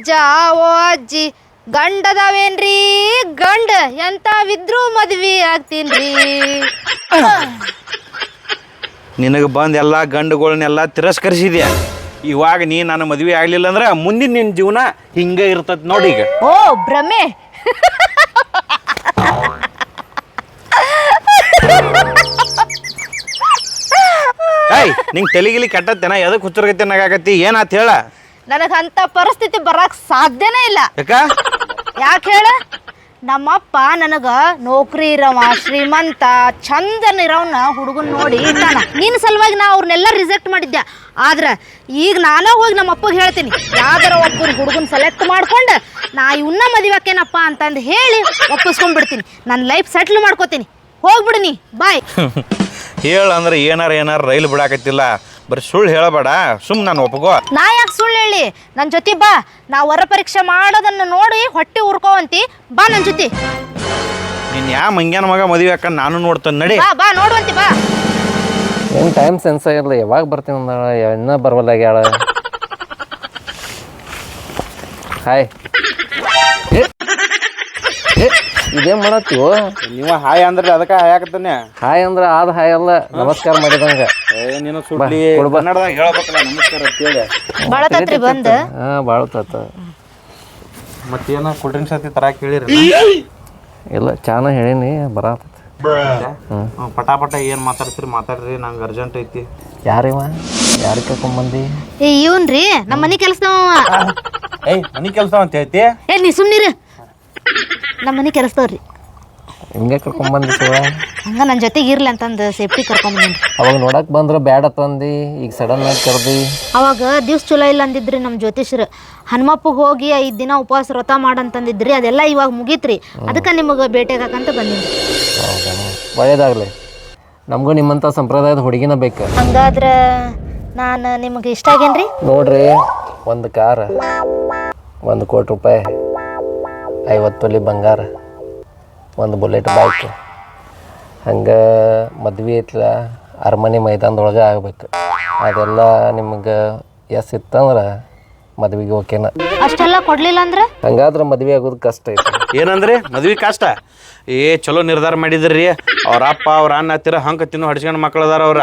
ಅಜ್ಜ ಓ ಅಜ್ಜಿ ಗಂಡದವೇನ್ರಿ ಗಂಡ ಎಂತಾವಿದ್ರು ಮದ್ವಿ ಆಗ್ತೀನ್ರಿ. ನಿನಗೆ ಬಂದು ಎಲ್ಲ ಗಂಡುಗಳನ್ನೆಲ್ಲ ತಿರಸ್ಕರಿಸಿದ್ಯಾ. ಇವಾಗ ನೀ ನನ್ನ ಮದುವೆ ಆಗ್ಲಿಲ್ಲ ಅಂದ್ರೆ ಮುಂದಿನ ನಿನ್ನ ಜೀವನ ಹಿಂಗೆ ಇರ್ತದ ನೋಡಿ. ಈಗ ಓ ಭ್ರಮೆ. ಏಯ್ ನಿಂಗೆ ತೆಲಿಗಿಲಿ ಕೆಟ್ಟತ್ತೇನ ಎದಕ್ಕೆ ಹುಚ್ಚರ್ಗತ್ತೆ ನಾಗತಿ ಏನಾತ್ ಹೇಳ. ನನಗಂತ ಪರಿಸ್ಥಿತಿ ಬರಕ್ ಸಾಧ್ಯನೇ ಇಲ್ಲ. ಯಾಕೆ ಹೇಳ ನಮ್ಮಪ್ಪ ನನಗ ನೌಕರಿ ಇರವ ಶ್ರೀಮಂತ ಚಂದನ್ ಇರೋನ ಹುಡುಗನ್ ನೋಡಿ ಇಟ್ಟಾನ. ನಿನ್ನ ಸಲುವಾಗಿ ನಾ ಅವ್ರನ್ನೆಲ್ಲ ರಿಜೆಕ್ಟ್ ಮಾಡಿದ್ದೆ. ಆದ್ರೆ ಈಗ ನಾನೇ ಹೋಗಿ ನಮ್ಮ ಅಪ್ಪಗೆ ಹೇಳ್ತೀನಿ, ಯಾವ್ದಾರ ಒಬ್ಬರು ಹುಡುಗನ್ ಸೆಲೆಕ್ಟ್ ಮಾಡ್ಕೊಂಡು ನಾ ಇವನ್ನ ಮದುವೆಕ್ಕೇನಪ್ಪ ಅಂತಂದು ಹೇಳಿ ಒಪ್ಪಿಸ್ಕೊಂಡ್ಬಿಡ್ತೀನಿ. ನನ್ನ ಲೈಫ್ ಸೆಟ್ಲ್ ಮಾಡ್ಕೋತೀನಿ. ಹೋಗ್ಬಿಡ್ನಿ ಬಾಯ್. ಹೇಳ ಅಂದ್ರೆ ಏನಾರ ರೈಲು ಬಿಡಾಕತ್ತಿಲ್ಲ. ಬರೀ ಸುಳ್ಳು ಹೇಳಬೇಡ, ಸುಮ್ ನಾನು ಒಪ್ಪಗೋ. ನಾ ಯಾಕೆ ಸುಳ್ಳು ಹೇಳಿ? ನನ್ನ ಜೊತೆ ಬಾ. ನಾ ಹೊರ ಪರೀಕ್ಷೆ ಮಾಡೋದನ್ನ ನೋಡಿ ಹೊಟ್ಟೆ ಉರ್ಕೋವಂತಿ. ಬಾ ನನ್ನ ಜೊತೆ. ನೀನು ಯಾ ಮಂಗ್ಯಾನ ಮಗ ಮದುವೆ ಹಾಕೊಂಡು ನಾನು ನೋಡ್ತೇನೆ ನಡಿ. ಬಾ ಬಾ ನೋಡುವಂತಿ ಬಾ. ಏನು ಟೈಮ್ ಸೆನ್ಸ್ ಆಗಿರಲ್ಲ. ಯಾವಾಗ ಬರ್ತೀನಿ ಅಂದಾಳ, ಇನ್ನೂ ಬರವಲ್ಲ ಆಗ್ಯಾಳ. ಹಾಯ್ ಇದೇನು ಮಾಡತ್ತೀವೋ ನೀವು ಹಾಯ್ ಅಂದ್ರೆ ಅದಕ್ಕೆ ಹಾಯ್ ಹಾಕತ್ತಾನೆ. ಹಾಯ್ ಅಂದ್ರೆ ಆದ ಹಾಯ್ ಅಲ್ಲ, ನಮಸ್ಕಾರ ಮಾಡಿದಂಗ. ನೀನು ಸುಳ್ಳಿ ಕನ್ನಡದಾಗ ಹೇಳ್ಬೇಕಲ್ಲ ನಮಸ್ಕಾರ ಅಂತೇಳಿ. ಬಾಳತತ್ರಿ ಬಂದ. ಹಾಂ ಬಾಳತಾತ. ಮತ್ತೇನ ಕೂಲ್ ಡ್ರಿಂಕ್ಸ್ ಹತ್ತಿ ತರಾಕ್ ಹೇಳಿರಿ? ಇಲ್ಲ ಚಾನ ಹೇಳೀನಿ ಬರತ್ತ. ಪಟಾಪಟ ಏನು ಮಾತಾಡ್ರಿ, ನಂಗೆ ಅರ್ಜೆಂಟ್ ಐತಿ. ಯಾರಿವ ಯಾರಿಗೆ ಕರ್ಕೊಂಬಂದಿ? ಏ ಇವನ್ರಿ ನಮ್ಮ ಮನೆ ಕೆಲಸದವ. ಏಯ್ ಮನೆ ಕೆಲಸ ಅಂತ ಹೇಳ್ತಿ? ಏ ನೀ ಸುಮ್ನಿರಿ. ನಮ್ಮ ಮನೆ ಕೆಲಸದವ್ರಿ. ಹಿಂಗೆ ಕರ್ಕೊಂಬಂದಿ? ಹಂಗ ನನ್ನ ಜೊತೆಗೆ ಇರ್ಲಿ ಅಂತಂದು ಸೇಫ್ಟಿ ಕರ್ಕೊಂಬಂದ್ರಿ. ಅವಾಗ ನೋಡಕ್ ಬಂದ್ರೆ ಬ್ಯಾಡ ತಂದಿ, ಈಗ ಸಡನ್ ಆಗಿ ಕರ್ದಿ. ಅವಾಗ ದಿವ್ಸ ಚಲೋ ಇಲ್ಲ ಅಂದಿದ್ರಿ ನಮ್ಮ ಜ್ಯೋತಿಷ್ರು. ಹನುಮಪ್ಪಗೆ ಹೋಗಿ 5 ದಿನ ಉಪವಾಸ ವ್ರತ ಮಾಡಂತಂದಿದ್ರಿ. ಅದೆಲ್ಲ ಇವಾಗ ಮುಗೀತ್ರಿ. ಅದಕ್ಕೆ ನಿಮಗೆ ಭೇಟಿಯಾಗಕ್ಕಂತ ಬಂದಿದ್ರಿ. ಹೌದಾ, ಒಳ್ಳೇದಾಗಲಿ. ನಮಗೂ ನಿಮ್ಮಂಥ ಸಂಪ್ರದಾಯದ ಹುಡುಗಿನ ಬೇಕು. ಹಂಗಾದ್ರೆ ನಾನು ನಿಮಗೆ ಇಷ್ಟ ಆಗೇನ್ರಿ? ನೋಡ್ರಿ, ಒಂದು ಕಾರ್, 1 ಕೋಟಿ ರೂಪಾಯಿ, 50 ತೊಲಿ ಬಂಗಾರ, 1 ಬುಲೆಟ್ ಬೈಕ್, ಹಂಗೆ ಮದ್ವೆ ಐತ್ಲ ಅರಮನೆ ಮೈದಾನದೊಳಗೆ ಆಗ್ಬೇಕು. ಅದೆಲ್ಲ ನಿಮ್ಗೆ ಎಸ್ ಇತ್ತಂದ್ರೆ ಮದ್ವೆಗೆ ಓಕೆನ. ಅಷ್ಟೆಲ್ಲ ಕೊಡ್ಲಿಲ್ಲ ಅಂದ್ರೆ ಹಂಗಾದ್ರೆ ಮದ್ವೆ ಆಗೋದು ಕಷ್ಟ ಐತಿ. ಏನಂದ್ರೆ ಮದ್ವೆ ಕಷ್ಟ? ಚಲೋ ನಿರ್ಧಾರ ಮಾಡಿದ್ರಿ. ಅವ್ರ ಅಪ್ಪ ಅವ್ರ ಅಣ್ಣ ಹತ್ತಿರ ಹಂಗೆ ತಿನ್ನೋ ಹಡ್ಸ್ಕೊಂಡು ಮಕ್ಳು ಅದಾರ. ಅವ್ರ